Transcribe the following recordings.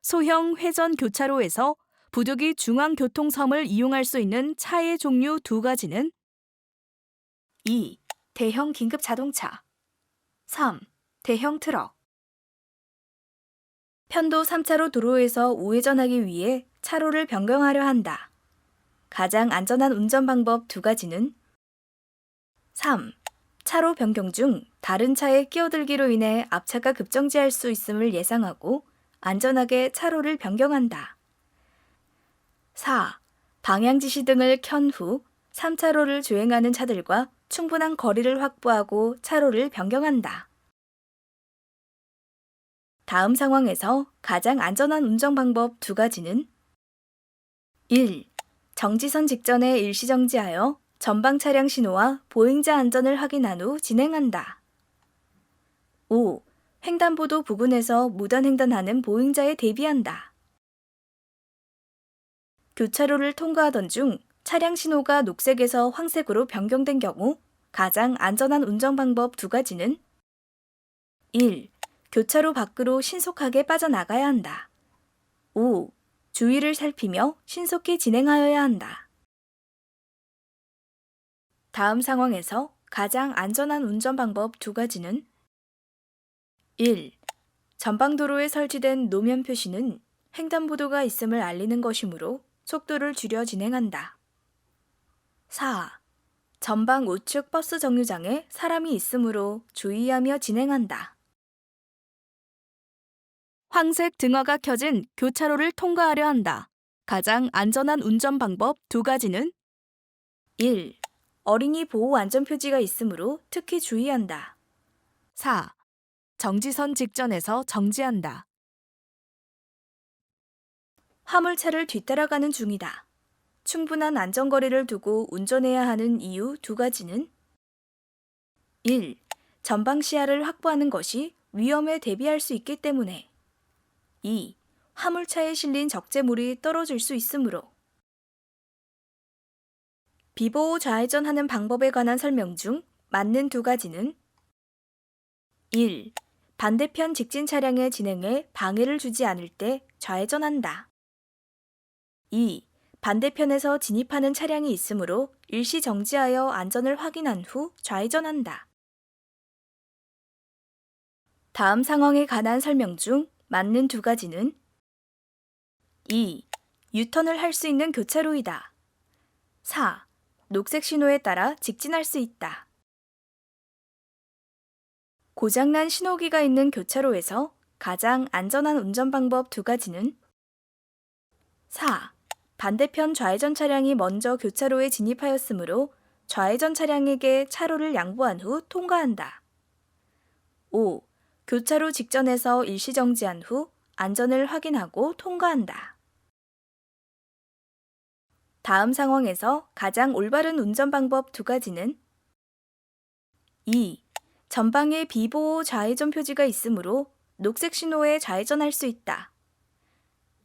소형 회전 교차로에서 부득이 중앙교통섬을 이용할 수 있는 차의 종류 두 가지는 2. 대형 긴급 자동차 3. 대형 트럭 편도 3차로 도로에서 우회전하기 위해 차로를 변경하려 한다. 가장 안전한 운전 방법 두 가지는 3. 차로 변경 중 다른 차에 끼어들기로 인해 앞차가 급정지할 수 있음을 예상하고 안전하게 차로를 변경한다. 4. 방향 지시 등을 켠 후 3차로를 주행하는 차들과 충분한 거리를 확보하고 차로를 변경한다. 다음 상황에서 가장 안전한 운전 방법 두 가지는 1. 정지선 직전에 일시정지하여 전방 차량 신호와 보행자 안전을 확인한 후 진행한다. 5. 횡단보도 부근에서 무단 횡단하는 보행자에 대비한다. 교차로를 통과하던 중 차량 신호가 녹색에서 황색으로 변경된 경우 가장 안전한 운전 방법 두 가지는 1. 교차로 밖으로 신속하게 빠져나가야 한다. 5. 주위를 살피며 신속히 진행하여야 한다. 다음 상황에서 가장 안전한 운전 방법 두 가지는 1. 전방도로에 설치된 노면 표시는 횡단보도가 있음을 알리는 것이므로 속도를 줄여 진행한다. 4. 전방 우측 버스 정류장에 사람이 있으므로 주의하며 진행한다. 황색 등화가 켜진 교차로를 통과하려 한다. 가장 안전한 운전 방법 두 가지는 1. 어린이 보호 안전표지가 있으므로 특히 주의한다. 4. 정지선 직전에서 정지한다. 화물차를 뒤따라가는 중이다. 충분한 안전거리를 두고 운전해야 하는 이유 두 가지는 1. 전방 시야를 확보하는 것이 위험에 대비할 수 있기 때문에 2. 화물차에 실린 적재물이 떨어질 수 있으므로 비보호 좌회전하는 방법에 관한 설명 중 맞는 두 가지는 1. 반대편 직진 차량의 진행에 방해를 주지 않을 때 좌회전한다. 2. 반대편에서 진입하는 차량이 있으므로 일시 정지하여 안전을 확인한 후 좌회전한다. 다음 상황에 관한 설명 중 맞는 두 가지는 2. 유턴을 할 수 있는 교차로이다. 4. 녹색 신호에 따라 직진할 수 있다. 고장난 신호기가 있는 교차로에서 가장 안전한 운전 방법 두 가지는 4. 반대편 좌회전 차량이 먼저 교차로에 진입하였으므로 좌회전 차량에게 차로를 양보한 후 통과한다. 5. 교차로 직전에서 일시정지한 후 안전을 확인하고 통과한다. 다음 상황에서 가장 올바른 운전 방법 두 가지는 2. 전방에 비보호 좌회전 표지가 있으므로 녹색 신호에 좌회전할 수 있다.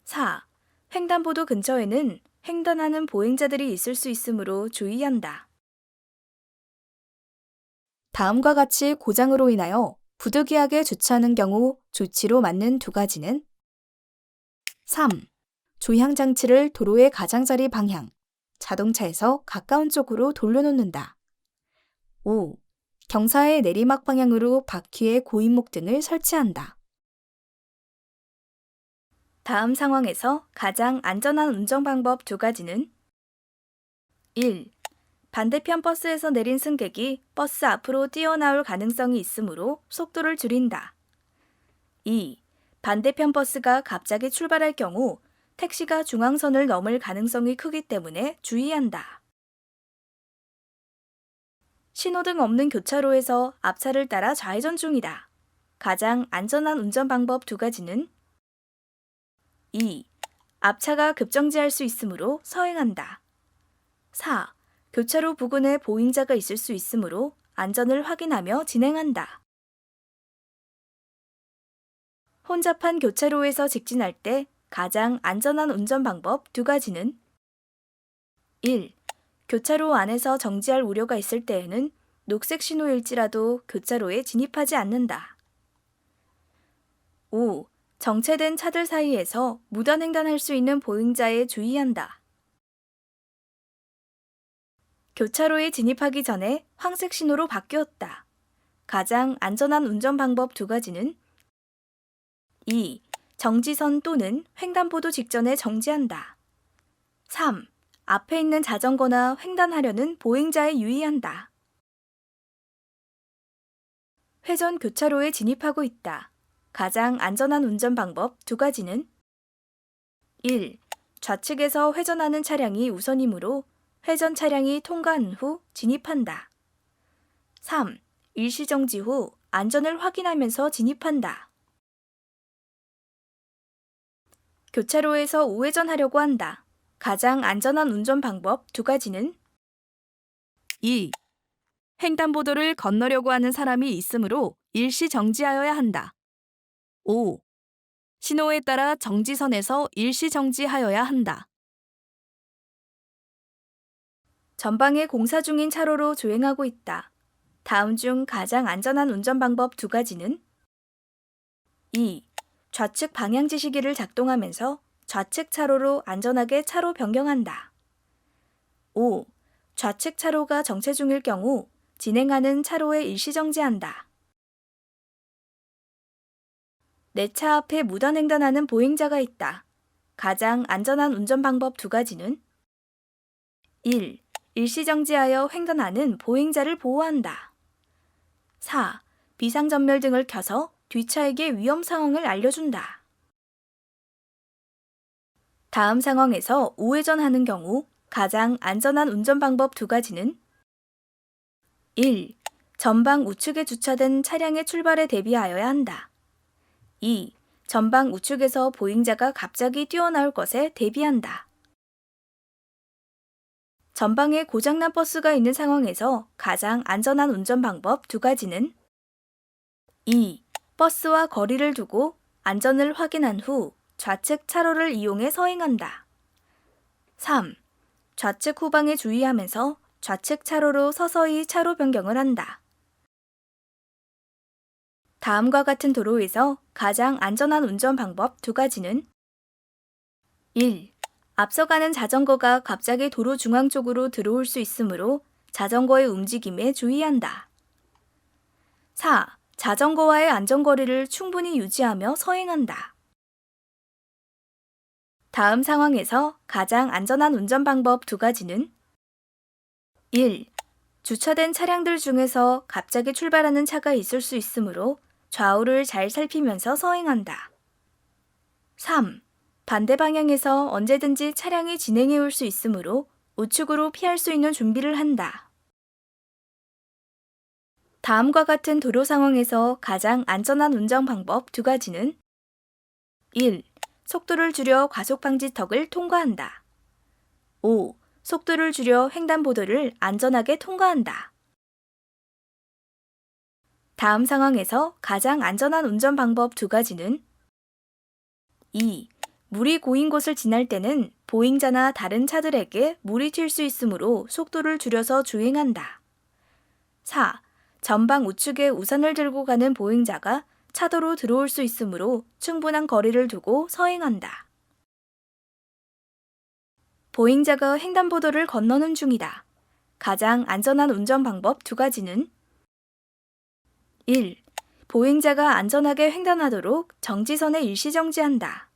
4. 횡단보도 근처에는 횡단하는 보행자들이 있을 수 있으므로 주의한다. 다음과 같이 고장으로 인하여 부득이하게 주차하는 경우 조치로 맞는 두 가지는 3. 조향장치를 도로의 가장자리 방향, 자동차에서 가까운 쪽으로 돌려놓는다. 5. 경사의 내리막 방향으로 바퀴의 고인목 등을 설치한다. 다음 상황에서 가장 안전한 운전 방법 두 가지는 1. 반대편 버스에서 내린 승객이 버스 앞으로 뛰어나올 가능성이 있으므로 속도를 줄인다. 2. 반대편 버스가 갑자기 출발할 경우 택시가 중앙선을 넘을 가능성이 크기 때문에 주의한다. 신호등 없는 교차로에서 앞차를 따라 좌회전 중이다. 가장 안전한 운전 방법 두 가지는 2. 앞차가 급정지할 수 있으므로 서행한다. 4. 교차로 부근에 보행자가 있을 수 있으므로 안전을 확인하며 진행한다. 혼잡한 교차로에서 직진할 때 가장 안전한 운전 방법 두 가지는 1. 교차로 안에서 정지할 우려가 있을 때에는 녹색 신호일지라도 교차로에 진입하지 않는다. 5. 정체된 차들 사이에서 무단횡단할 수 있는 보행자에 주의한다. 교차로에 진입하기 전에 황색 신호로 바뀌었다. 가장 안전한 운전 방법 두 가지는 2. 정지선 또는 횡단보도 직전에 정지한다. 3. 앞에 있는 자전거나 횡단하려는 보행자에 유의한다. 회전 교차로에 진입하고 있다. 가장 안전한 운전 방법 두 가지는 1. 좌측에서 회전하는 차량이 우선이므로 회전 차량이 통과한 후 진입한다. 3. 일시정지 후 안전을 확인하면서 진입한다. 교차로에서 우회전하려고 한다. 가장 안전한 운전 방법 두 가지는 2. 횡단보도를 건너려고 하는 사람이 있으므로 일시 정지하여야 한다. 5. 신호에 따라 정지선에서 일시 정지하여야 한다. 전방에 공사 중인 차로로 주행하고 있다. 다음 중 가장 안전한 운전 방법 두 가지는 2. 좌측 방향지시기를 작동하면서 좌측 차로로 안전하게 차로 변경한다. 5. 좌측 차로가 정체 중일 경우 진행하는 차로에 일시정지한다. 내 차 앞에 무단횡단하는 보행자가 있다. 가장 안전한 운전 방법 두 가지는 1. 일시정지하여 횡단하는 보행자를 보호한다. 4. 비상전멸등을 켜서 뒷차에게 위험 상황을 알려준다. 다음 상황에서 우회전하는 경우 가장 안전한 운전 방법 두 가지는 1. 전방 우측에 주차된 차량의 출발에 대비하여야 한다. 2. 전방 우측에서 보행자가 갑자기 뛰어나올 것에 대비한다. 전방에 고장난 버스가 있는 상황에서 가장 안전한 운전 방법 두 가지는 2. 버스와 거리를 두고 안전을 확인한 후 좌측 차로를 이용해 서행한다. 3. 좌측 후방에 주의하면서 좌측 차로로 서서히 차로 변경을 한다. 다음과 같은 도로에서 가장 안전한 운전 방법 두 가지는 1. 앞서가는 자전거가 갑자기 도로 중앙 쪽으로 들어올 수 있으므로 자전거의 움직임에 주의한다. 4. 자전거와의 안전거리를 충분히 유지하며 서행한다. 다음 상황에서 가장 안전한 운전 방법 두 가지는 1. 주차된 차량들 중에서 갑자기 출발하는 차가 있을 수 있으므로 좌우를 잘 살피면서 서행한다. 3. 반대 방향에서 언제든지 차량이 진행해 올 수 있으므로 우측으로 피할 수 있는 준비를 한다. 다음과 같은 도로 상황에서 가장 안전한 운전 방법 두 가지는 1. 속도를 줄여 과속방지턱을 통과한다. 5. 속도를 줄여 횡단보도를 안전하게 통과한다. 다음 상황에서 가장 안전한 운전 방법 두 가지는 2. 물이 고인 곳을 지날 때는 보행자나 다른 차들에게 물이 튈 수 있으므로 속도를 줄여서 주행한다. 4. 전방 우측에 우산을 들고 가는 보행자가 차도로 들어올 수 있으므로 충분한 거리를 두고 서행한다. 보행자가 횡단보도를 건너는 중이다. 가장 안전한 운전 방법 두 가지는 1. 보행자가 안전하게 횡단하도록 정지선에 일시정지한다.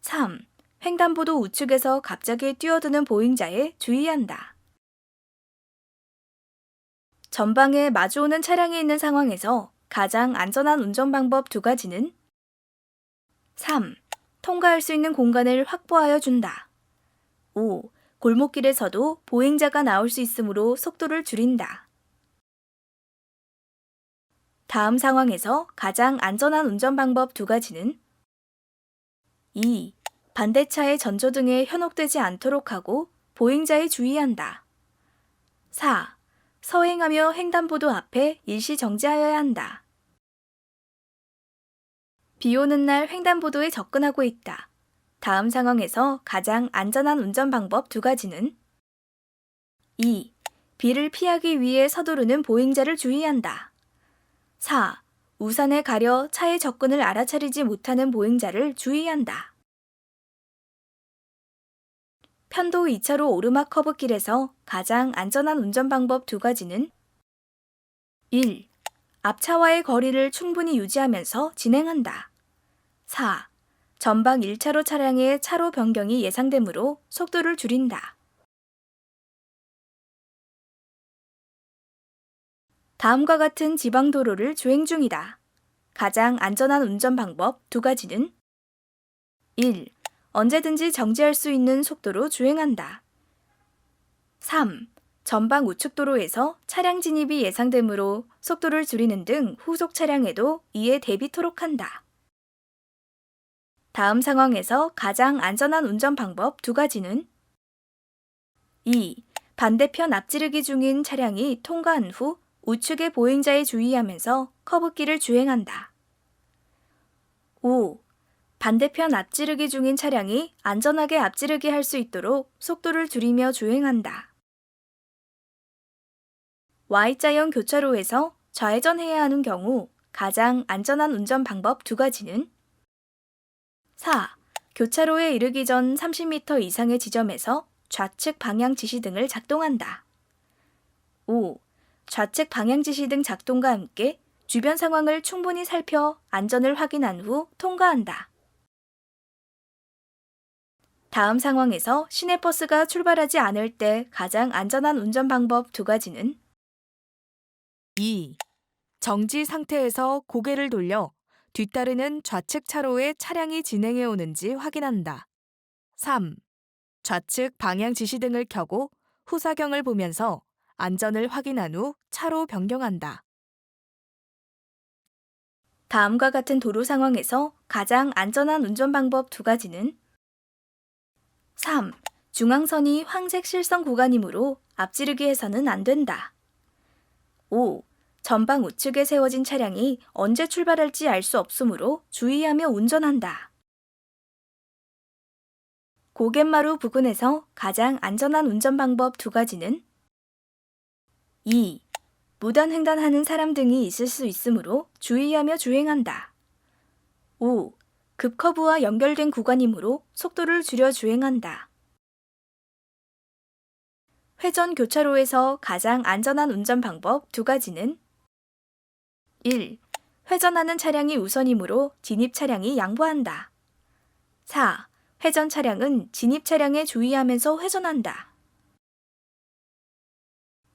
3. 횡단보도 우측에서 갑자기 뛰어드는 보행자에 주의한다. 전방에 마주오는 차량이 있는 상황에서 가장 안전한 운전 방법 두 가지는 3. 통과할 수 있는 공간을 확보하여 준다. 5. 골목길에서도 보행자가 나올 수 있으므로 속도를 줄인다. 다음 상황에서 가장 안전한 운전 방법 두 가지는 2. 반대차의 전조등에 현혹되지 않도록 하고 보행자에 주의한다. 4. 서행하며 횡단보도 앞에 일시 정지하여야 한다. 비 오는 날 횡단보도에 접근하고 있다. 다음 상황에서 가장 안전한 운전 방법 두 가지는 2. 비를 피하기 위해 서두르는 보행자를 주의한다. 4. 우산에 가려 차의 접근을 알아차리지 못하는 보행자를 주의한다. 편도 2차로 오르막 커브길에서 가장 안전한 운전 방법 두 가지는 1. 앞차와의 거리를 충분히 유지하면서 진행한다. 4. 전방 1차로 차량의 차로 변경이 예상되므로 속도를 줄인다. 다음과 같은 지방도로를 주행 중이다. 가장 안전한 운전 방법 두 가지는 1. 언제든지 정지할 수 있는 속도로 주행한다. 3. 전방 우측도로에서 차량 진입이 예상되므로 속도를 줄이는 등 후속 차량에도 이에 대비토록 한다. 다음 상황에서 가장 안전한 운전 방법 두 가지는 2. 반대편 앞지르기 중인 차량이 통과한 후 우측의 보행자에 주의하면서 커브길을 주행한다. 5. 반대편 앞지르기 중인 차량이 안전하게 앞지르기 할 수 있도록 속도를 줄이며 주행한다. Y자형 교차로에서 좌회전해야 하는 경우 가장 안전한 운전 방법 두 가지는 4. 교차로에 이르기 전 30m 이상의 지점에서 좌측 방향 지시등을 작동한다. 5. 좌측 방향 지시등 작동과 함께 주변 상황을 충분히 살펴 안전을 확인한 후 통과한다. 다음 상황에서 시내버스가 출발하지 않을 때 가장 안전한 운전 방법 두 가지는 2. 정지 상태에서 고개를 돌려 뒤따르는 좌측 차로에 차량이 진행해 오는지 확인한다. 3. 좌측 방향 지시등을 켜고 후사경을 보면서 안전을 확인한 후 차로 변경한다. 다음과 같은 도로 상황에서 가장 안전한 운전 방법 두 가지는 3. 중앙선이 황색 실선 구간이므로 앞지르기 해서는 안 된다. 5. 전방 우측에 세워진 차량이 언제 출발할지 알 수 없으므로 주의하며 운전한다. 고갯마루 부근에서 가장 안전한 운전 방법 두 가지는 2. 무단 횡단하는 사람 등이 있을 수 있으므로 주의하며 주행한다. 5. 급커브와 연결된 구간이므로 속도를 줄여 주행한다. 회전 교차로에서 가장 안전한 운전 방법 두 가지는 1. 회전하는 차량이 우선이므로 진입 차량이 양보한다. 4. 회전 차량은 진입 차량에 주의하면서 회전한다.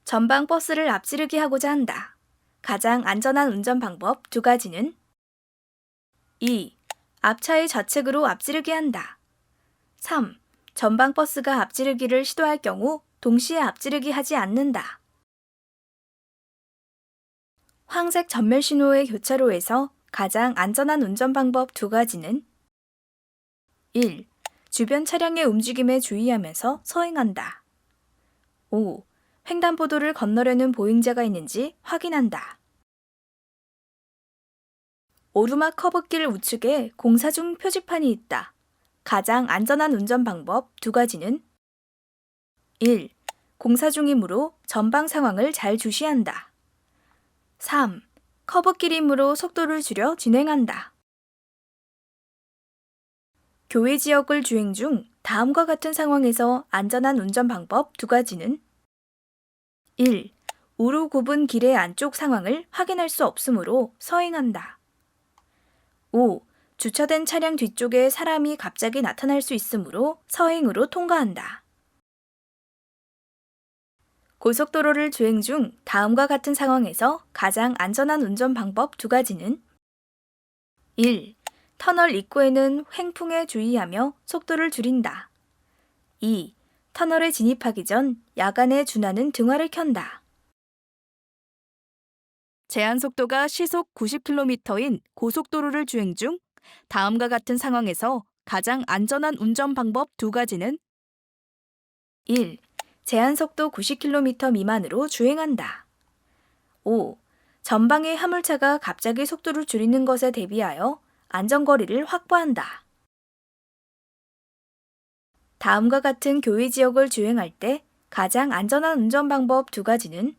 전방 버스를 앞지르기 하고자 한다. 가장 안전한 운전 방법 두 가지는 2. 앞차의 좌측으로 앞지르기 한다. 3. 전방 버스가 앞지르기를 시도할 경우 동시에 앞지르기 하지 않는다. 황색 전멸 신호의 교차로에서 가장 안전한 운전 방법 두 가지는 1. 주변 차량의 움직임에 주의하면서 서행한다. 5. 횡단보도를 건너려는 보행자가 있는지 확인한다. 오르막 커브길 우측에 공사 중 표지판이 있다. 가장 안전한 운전 방법 두 가지는 1. 공사 중이므로 전방 상황을 잘 주시한다. 3. 커브길이므로 속도를 줄여 진행한다. 교외 지역을 주행 중 다음과 같은 상황에서 안전한 운전 방법 두 가지는 1. 우로 굽은 길의 안쪽 상황을 확인할 수 없으므로 서행한다. 5. 주차된 차량 뒤쪽에 사람이 갑자기 나타날 수 있으므로 서행으로 통과한다. 고속도로를 주행 중 다음과 같은 상황에서 가장 안전한 운전 방법 두 가지는 1. 터널 입구에는 횡풍에 주의하며 속도를 줄인다. 2. 터널에 진입하기 전 야간에 준하는 등화를 켠다. 제한 속도가 시속 90km인 고속도로를 주행 중 다음과 같은 상황에서 가장 안전한 운전 방법 두 가지는 1. 제한 속도 90km 미만으로 주행한다. 5. 전방의 화물차가 갑자기 속도를 줄이는 것에 대비하여 안전거리를 확보한다. 다음과 같은 교외 지역을 주행할 때 가장 안전한 운전 방법 두 가지는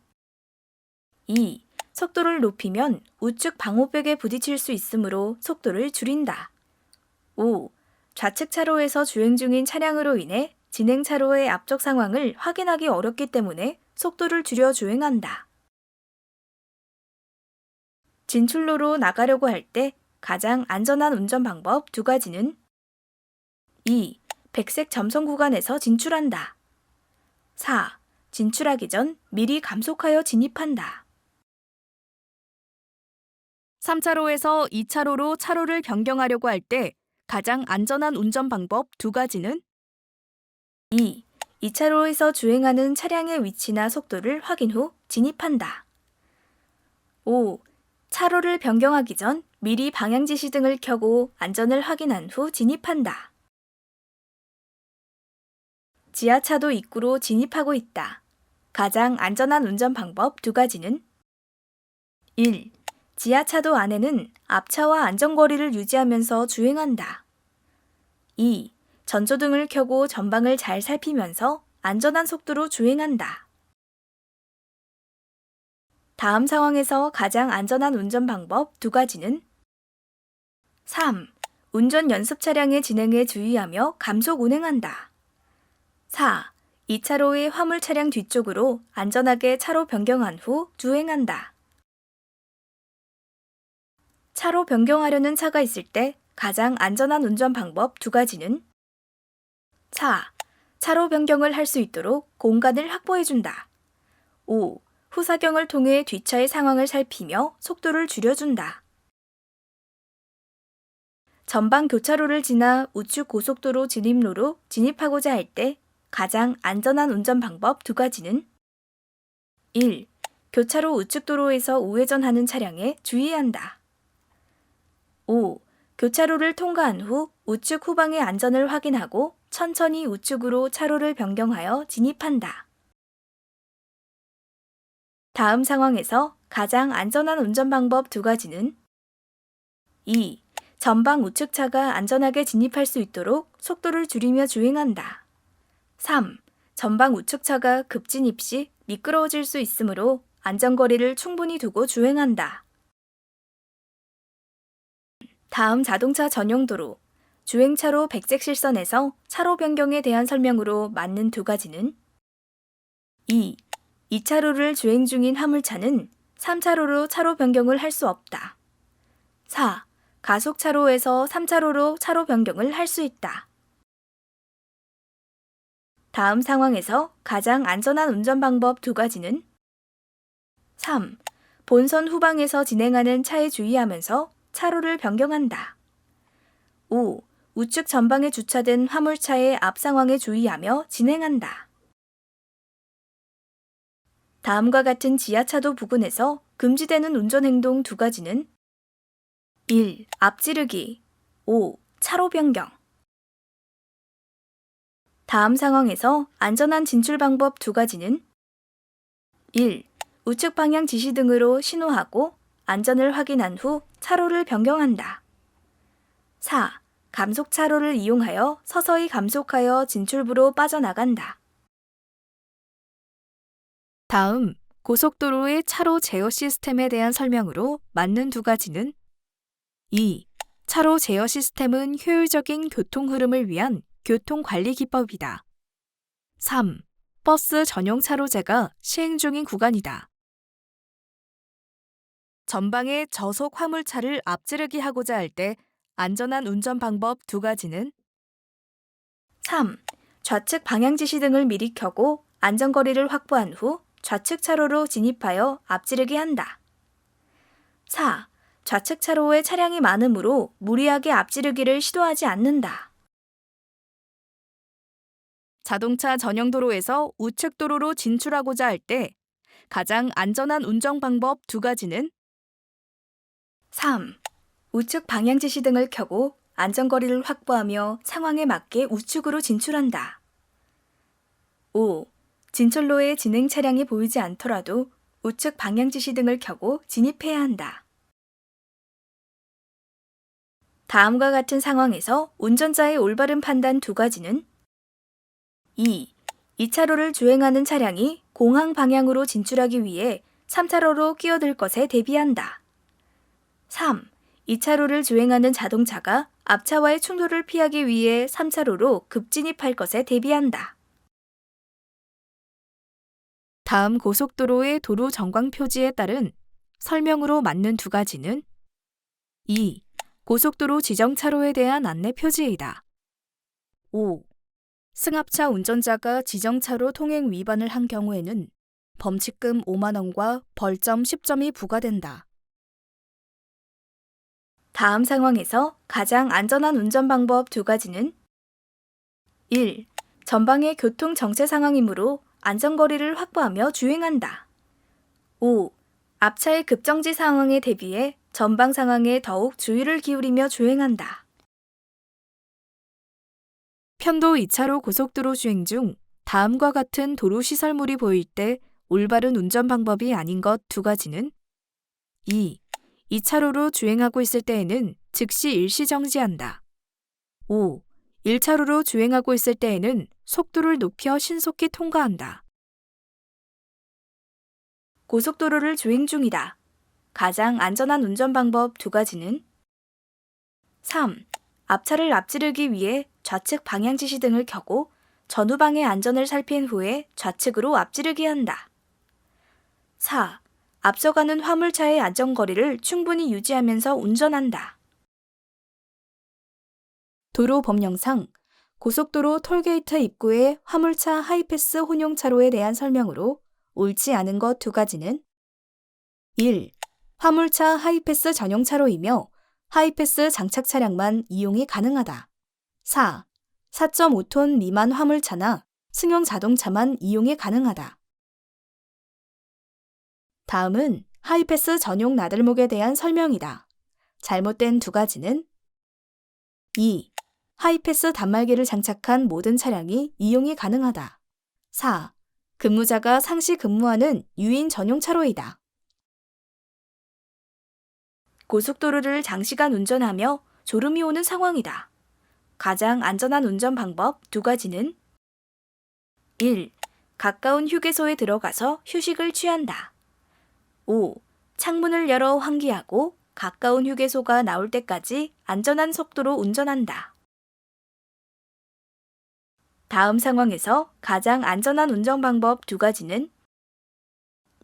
2. 속도를 높이면 우측 방호벽에 부딪힐 수 있으므로 속도를 줄인다. 5. 좌측 차로에서 주행 중인 차량으로 인해 진행 차로의 앞쪽 상황을 확인하기 어렵기 때문에 속도를 줄여 주행한다. 진출로로 나가려고 할 때 가장 안전한 운전 방법 두 가지는 2. 백색 점선 구간에서 진출한다. 4. 진출하기 전 미리 감속하여 진입한다. 3차로에서 2차로로 차로를 변경하려고 할 때 가장 안전한 운전 방법 두 가지는 2. 2차로에서 주행하는 차량의 위치나 속도를 확인 후 진입한다. 5. 차로를 변경하기 전 미리 방향 지시 등을 켜고 안전을 확인한 후 진입한다. 지하차도 입구로 진입하고 있다. 가장 안전한 운전 방법 두 가지는 1. 지하차도 안에는 앞차와 안전거리를 유지하면서 주행한다. 2. 전조등을 켜고 전방을 잘 살피면서 안전한 속도로 주행한다. 다음 상황에서 가장 안전한 운전 방법 두 가지는 3. 운전 연습 차량의 진행에 주의하며 감속 운행한다. 4. 2차로의 화물 차량 뒤쪽으로 안전하게 차로 변경한 후 주행한다. 차로 변경하려는 차가 있을 때 가장 안전한 운전 방법 두 가지는 4. 차로 변경을 할 수 있도록 공간을 확보해준다. 5. 후사경을 통해 뒷차의 상황을 살피며 속도를 줄여준다. 전방 교차로를 지나 우측 고속도로 진입로로 진입하고자 할 때 가장 안전한 운전 방법 두 가지는 1. 교차로 우측 도로에서 우회전하는 차량에 주의한다. 5. 교차로를 통과한 후 우측 후방의 안전을 확인하고 천천히 우측으로 차로를 변경하여 진입한다. 다음 상황에서 가장 안전한 운전 방법 두 가지는 2. 전방 우측 차가 안전하게 진입할 수 있도록 속도를 줄이며 주행한다. 3. 전방 우측 차가 급진입 시 미끄러워질 수 있으므로 안전거리를 충분히 두고 주행한다. 다음 자동차 전용 도로, 주행차로 백색 실선에서 차로 변경에 대한 설명으로 맞는 두 가지는 2. 2차로를 주행 중인 화물차는 3차로로 차로 변경을 할 수 없다. 4. 가속차로에서 3차로로 차로 변경을 할 수 있다. 다음 상황에서 가장 안전한 운전 방법 두 가지는 3. 본선 후방에서 진행하는 차에 주의하면서 차로를 변경한다. 5. 우측 전방에 주차된 화물차의 앞 상황에 주의하며 진행한다. 다음과 같은 지하차도 부근에서 금지되는 운전행동 두 가지는 1. 앞지르기 5. 차로 변경 다음 상황에서 안전한 진출 방법 두 가지는 1. 우측 방향 지시 등으로 신호하고 안전을 확인한 후 차로를 변경한다. 4. 감속 차로를 이용하여 서서히 감속하여 진출부로 빠져나간다. 다음 고속도로의 차로 제어 시스템에 대한 설명으로 맞는 두 가지는 2. 차로 제어 시스템은 효율적인 교통 흐름을 위한 교통 관리 기법이다. 3. 버스 전용 차로제가 시행 중인 구간이다. 전방의 저속 화물차를 앞지르기 하고자 할 때 안전한 운전 방법 두 가지는 3. 좌측 방향 지시 등을 미리 켜고 안전거리를 확보한 후 좌측 차로로 진입하여 앞지르기 한다. 4. 좌측 차로에 차량이 많으므로 무리하게 앞지르기를 시도하지 않는다. 자동차 전용 도로에서 우측 도로로 진출하고자 할 때 가장 안전한 운전 방법 두 가지는 3. 우측 방향 지시 등을 켜고 안전거리를 확보하며 상황에 맞게 우측으로 진출한다. 5. 진출로에 진행 차량이 보이지 않더라도 우측 방향 지시 등을 켜고 진입해야 한다. 다음과 같은 상황에서 운전자의 올바른 판단 두 가지는 2. 2차로를 주행하는 차량이 공항 방향으로 진출하기 위해 3차로로 끼어들 것에 대비한다. 3. 2차로를 주행하는 자동차가 앞차와의 충돌을 피하기 위해 3차로로 급진입할 것에 대비한다. 다음 고속도로의 도로 정광 표지에 따른 설명으로 맞는 두 가지는 2. 고속도로 지정 차로에 대한 안내 표지이다. 5. 승합차 운전자가 지정 차로 통행 위반을 한 경우에는 범칙금 5만 원과 벌점 10점이 부과된다. 다음 상황에서 가장 안전한 운전 방법 두 가지는 1. 전방의 교통 정체 상황이므로 안전거리를 확보하며 주행한다. 5. 앞차의 급정지 상황에 대비해 전방 상황에 더욱 주의를 기울이며 주행한다. 편도 2차로 고속도로 주행 중 다음과 같은 도로 시설물이 보일 때 올바른 운전 방법이 아닌 것 두 가지는 2. 2차로로 주행하고 있을 때에는 즉시 일시 정지한다. 5. 1차로로 주행하고 있을 때에는 속도를 높여 신속히 통과한다. 고속도로를 주행 중이다. 가장 안전한 운전 방법 두 가지는 3. 앞차를 앞지르기 위해 좌측 방향 지시 등을 켜고 전후방의 안전을 살핀 후에 좌측으로 앞지르기 한다. 4. 앞서가는 화물차의 안전거리를 충분히 유지하면서 운전한다. 도로 법령상 고속도로 톨게이트 입구의 화물차 하이패스 혼용 차로에 대한 설명으로 옳지 않은 것 두 가지는 1. 화물차 하이패스 전용 차로이며 하이패스 장착 차량만 이용이 가능하다. 4. 4.5톤 미만 화물차나 승용 자동차만 이용이 가능하다. 다음은 하이패스 전용 나들목에 대한 설명이다. 잘못된 두 가지는 2. 하이패스 단말기를 장착한 모든 차량이 이용이 가능하다. 4. 근무자가 상시 근무하는 유인 전용 차로이다. 고속도로를 장시간 운전하며 졸음이 오는 상황이다. 가장 안전한 운전 방법 두 가지는 1. 가까운 휴게소에 들어가서 휴식을 취한다. 5. 창문을 열어 환기하고 가까운 휴게소가 나올 때까지 안전한 속도로 운전한다. 다음 상황에서 가장 안전한 운전 방법 두 가지는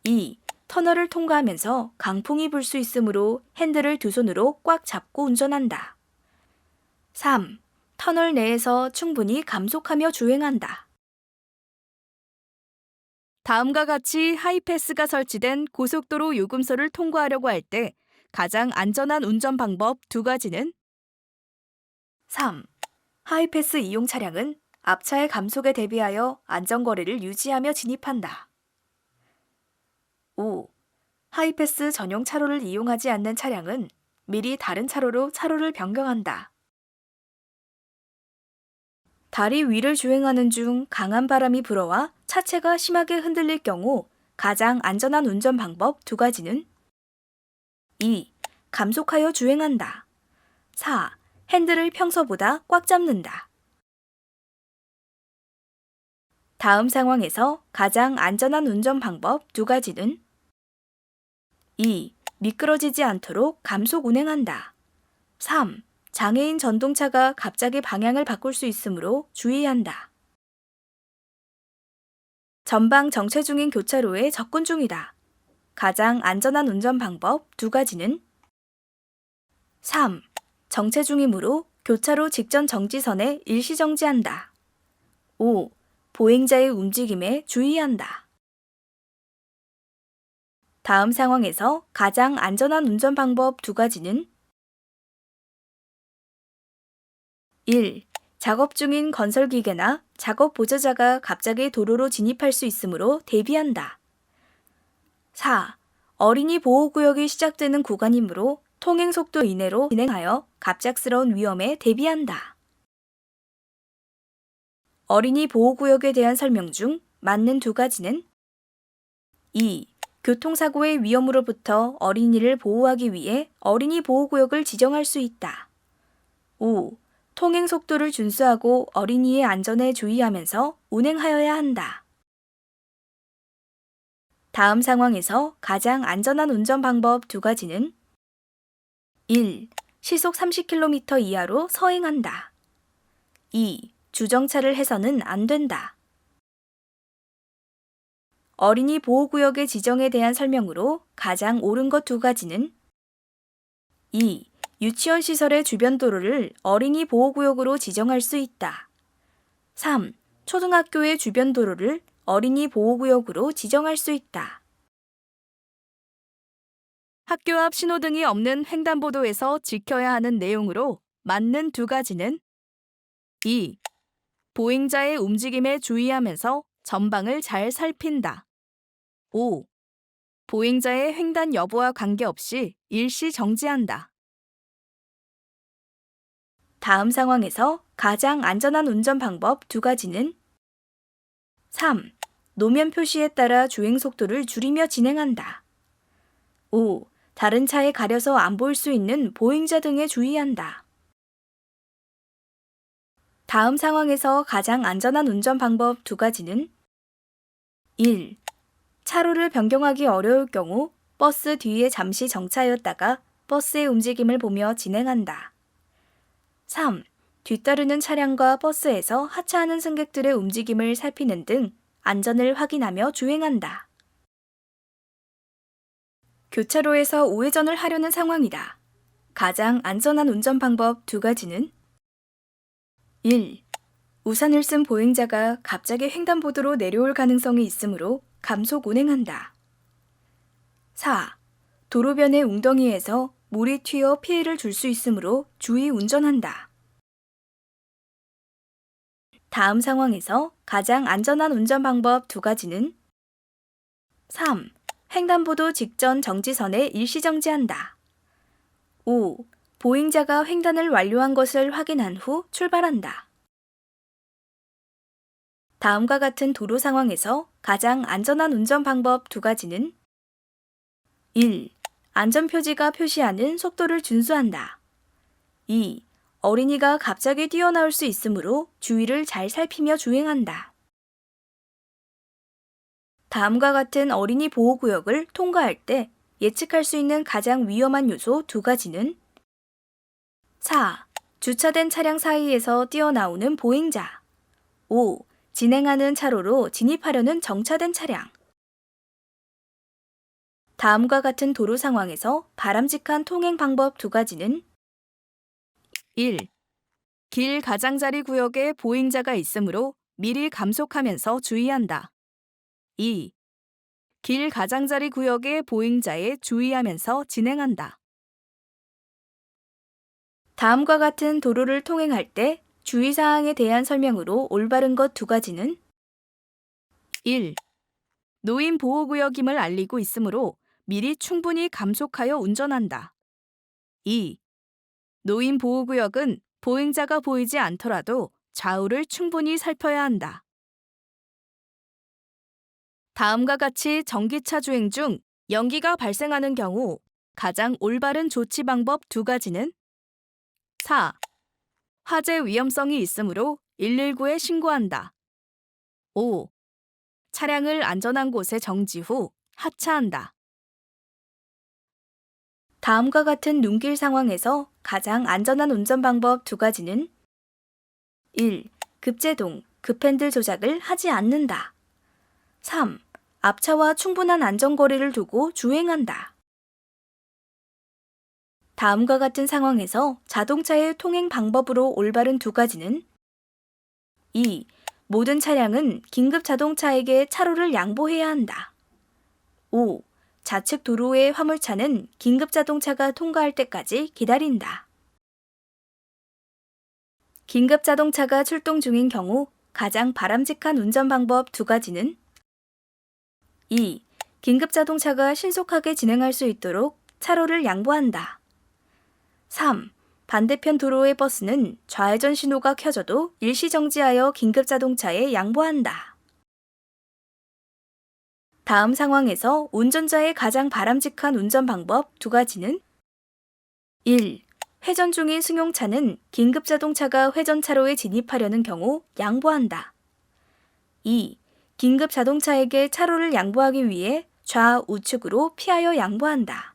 2. 터널을 통과하면서 강풍이 불 수 있으므로 핸들을 두 손으로 꽉 잡고 운전한다. 3. 터널 내에서 충분히 감속하며 주행한다. 다음과 같이 하이패스가 설치된 고속도로 요금소를 통과하려고 할 때 가장 안전한 운전 방법 두 가지는 3. 하이패스 이용 차량은 앞차의 감속에 대비하여 안전거리를 유지하며 진입한다. 5. 하이패스 전용 차로를 이용하지 않는 차량은 미리 다른 차로로 차로를 변경한다. 다리 위를 주행하는 중 강한 바람이 불어와 차체가 심하게 흔들릴 경우 가장 안전한 운전 방법 두 가지는 2. 감속하여 주행한다. 4. 핸들을 평소보다 꽉 잡는다. 다음 상황에서 가장 안전한 운전 방법 두 가지는 2. 미끄러지지 않도록 감속 운행한다. 3. 장애인 전동차가 갑자기 방향을 바꿀 수 있으므로 주의한다. 전방 정체 중인 교차로에 접근 중이다. 가장 안전한 운전 방법 두 가지는 3. 정체 중이므로 교차로 직전 정지선에 일시 정지한다. 5. 보행자의 움직임에 주의한다. 다음 상황에서 가장 안전한 운전 방법 두 가지는 1. 작업 중인 건설기계나 작업 보조자가 갑자기 도로로 진입할 수 있으므로 대비한다. 4. 어린이 보호구역이 시작되는 구간이므로 통행속도 이내로 진행하여 갑작스러운 위험에 대비한다. 어린이 보호구역에 대한 설명 중 맞는 두 가지는 2. 교통사고의 위험으로부터 어린이를 보호하기 위해 어린이 보호구역을 지정할 수 있다. 5. 통행속도를 준수하고 어린이의 안전에 주의하면서 운행하여야 한다. 다음 상황에서 가장 안전한 운전 방법 두 가지는 1. 시속 30km 이하로 서행한다. 2. 주정차를 해서는 안 된다. 어린이 보호구역의 지정에 대한 설명으로 가장 옳은 것 두 가지는 2. 유치원 시설의 주변 도로를 어린이 보호구역으로 지정할 수 있다. 3. 초등학교의 주변 도로를 어린이 보호구역으로 지정할 수 있다. 학교 앞 신호등이 없는 횡단보도에서 지켜야 하는 내용으로 맞는 두 가지는 2. 보행자의 움직임에 주의하면서 전방을 잘 살핀다. 5. 보행자의 횡단 여부와 관계없이 일시 정지한다. 다음 상황에서 가장 안전한 운전 방법 두 가지는 3. 노면 표시에 따라 주행 속도를 줄이며 진행한다. 5. 다른 차에 가려서 안 보일 수 있는 보행자 등에 주의한다. 다음 상황에서 가장 안전한 운전 방법 두 가지는 1. 차로를 변경하기 어려울 경우 버스 뒤에 잠시 정차하였다가 버스의 움직임을 보며 진행한다. 3. 뒤따르는 차량과 버스에서 하차하는 승객들의 움직임을 살피는 등 안전을 확인하며 주행한다. 교차로에서 우회전을 하려는 상황이다. 가장 안전한 운전 방법 두 가지는 1. 우산을 쓴 보행자가 갑자기 횡단보도로 내려올 가능성이 있으므로 감속 운행한다. 4. 도로변의 웅덩이에서 물이 튀어 피해를 줄 수 있으므로 주의 운전한다. 다음 상황에서 가장 안전한 운전 방법 두 가지는 3. 횡단보도 직전 정지선에 일시 정지한다. 5. 보행자가 횡단을 완료한 것을 확인한 후 출발한다. 다음과 같은 도로 상황에서 가장 안전한 운전 방법 두 가지는 1. 안전표지가 표시하는 속도를 준수한다. 2. 어린이가 갑자기 뛰어나올 수 있으므로 주위를 잘 살피며 주행한다. 다음과 같은 어린이 보호구역을 통과할 때 예측할 수 있는 가장 위험한 요소 두 가지는 4. 주차된 차량 사이에서 뛰어나오는 보행자. 5. 진행하는 차로로 진입하려는 정차된 차량. 다음과 같은 도로 상황에서 바람직한 통행 방법 두 가지는 1. 길 가장자리 구역에 보행자가 있으므로 미리 감속하면서 주의한다. 2. 길 가장자리 구역의 보행자에 주의하면서 진행한다. 다음과 같은 도로를 통행할 때 주의사항에 대한 설명으로 올바른 것 두 가지는 1. 노인 보호구역임을 알리고 있으므로 미리 충분히 감속하여 운전한다. 2. 노인 보호구역은 보행자가 보이지 않더라도 좌우를 충분히 살펴야 한다. 다음과 같이 전기차 주행 중 연기가 발생하는 경우 가장 올바른 조치 방법 두 가지는 4. 화재 위험성이 있으므로 119에 신고한다. 5. 차량을 안전한 곳에 정지 후 하차한다. 다음과 같은 눈길 상황에서 가장 안전한 운전 방법 두 가지는 1. 급제동, 급핸들 조작을 하지 않는다. 3. 앞차와 충분한 안전거리를 두고 주행한다. 다음과 같은 상황에서 자동차의 통행 방법으로 올바른 두 가지는 2. 모든 차량은 긴급 자동차에게 차로를 양보해야 한다. 5. 좌측 도로의 화물차는 긴급 자동차가 통과할 때까지 기다린다. 긴급 자동차가 출동 중인 경우 가장 바람직한 운전 방법 두 가지는 2. 긴급 자동차가 신속하게 진행할 수 있도록 차로를 양보한다. 3. 반대편 도로의 버스는 좌회전 신호가 켜져도 일시 정지하여 긴급 자동차에 양보한다. 다음 상황에서 운전자의 가장 바람직한 운전 방법 두 가지는 1. 회전 중인 승용차는 긴급 자동차가 회전 차로에 진입하려는 경우 양보한다. 2. 긴급 자동차에게 차로를 양보하기 위해 좌우측으로 피하여 양보한다.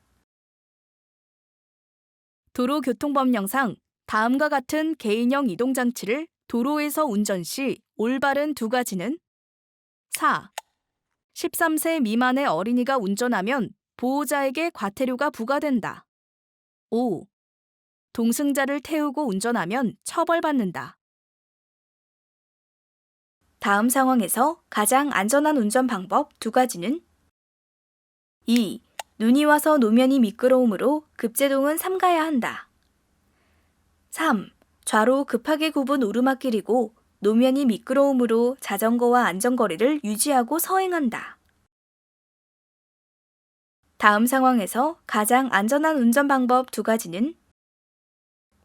도로교통법령상 다음과 같은 개인형 이동장치를 도로에서 운전 시 올바른 두 가지는 4. 13세 미만의 어린이가 운전하면 보호자에게 과태료가 부과된다. 5. 동승자를 태우고 운전하면 처벌받는다. 다음 상황에서 가장 안전한 운전 방법 두 가지는 2. 눈이 와서 노면이 미끄러우므로 급제동은 삼가야 한다. 3. 좌로 급하게 굽은 오르막길이고 노면이 미끄러우므로 자전거와 안전거리를 유지하고 서행한다. 다음 상황에서 가장 안전한 운전 방법 두 가지는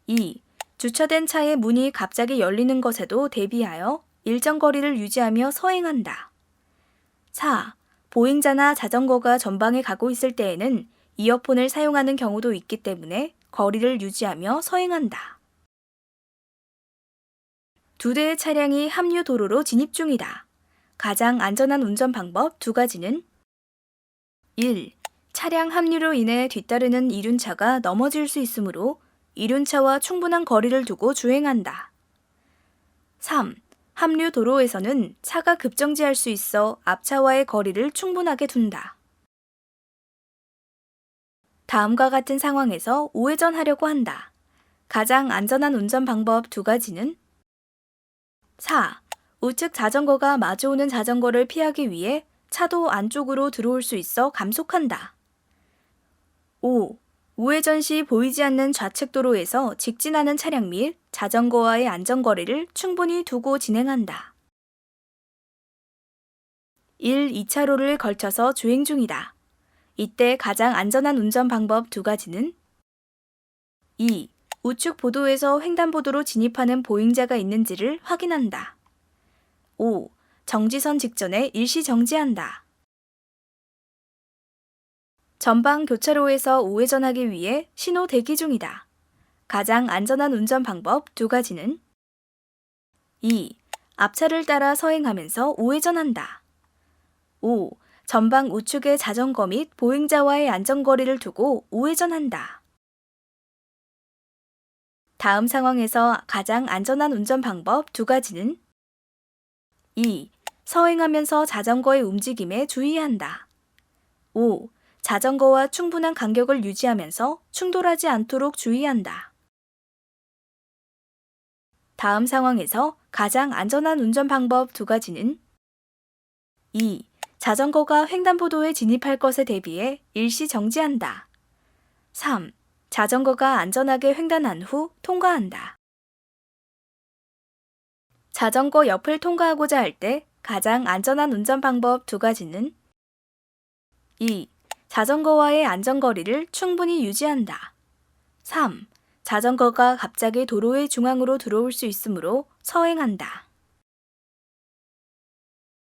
2. 주차된 차의 문이 갑자기 열리는 것에도 대비하여 일정 거리를 유지하며 서행한다. 4. 보행자나 자전거가 전방에 가고 있을 때에는 이어폰을 사용하는 경우도 있기 때문에 거리를 유지하며 서행한다. 두 대의 차량이 합류 도로로 진입 중이다. 가장 안전한 운전 방법 두 가지는 1. 차량 합류로 인해 뒤따르는 이륜차가 넘어질 수 있으므로 이륜차와 충분한 거리를 두고 주행한다. 3. 합류 도로에서는 차가 급정지할 수 있어 앞차와의 거리를 충분하게 둔다. 다음과 같은 상황에서 우회전하려고 한다. 가장 안전한 운전 방법 두 가지는 4. 우측 자전거가 마주오는 자전거를 피하기 위해 차도 안쪽으로 들어올 수 있어 감속한다. 5. 우회전 시 보이지 않는 좌측 도로에서 직진하는 차량 및 자전거와의 안전거리를 충분히 두고 진행한다. 1, 2차로를 걸쳐서 주행 중이다. 이때 가장 안전한 운전 방법 두 가지는 2. 우측 보도에서 횡단보도로 진입하는 보행자가 있는지를 확인한다. 5. 정지선 직전에 일시 정지한다. 전방 교차로에서 우회전하기 위해 신호 대기 중이다. 가장 안전한 운전 방법 두 가지는 2. 앞차를 따라 서행하면서 우회전한다. 5. 전방 우측에 자전거 및 보행자와의 안전거리를 두고 우회전한다. 다음 상황에서 가장 안전한 운전 방법 두 가지는 2. 서행하면서 자전거의 움직임에 주의한다. 5. 자전거와 충분한 간격을 유지하면서 충돌하지 않도록 주의한다. 다음 상황에서 가장 안전한 운전 방법 두 가지는 2. 자전거가 횡단보도에 진입할 것에 대비해 일시 정지한다. 3. 자전거가 안전하게 횡단한 후 통과한다. 자전거 옆을 통과하고자 할 때 가장 안전한 운전 방법 두 가지는 2. 자전거와의 안전거리를 충분히 유지한다. 3. 자전거가 갑자기 도로의 중앙으로 들어올 수 있으므로 서행한다.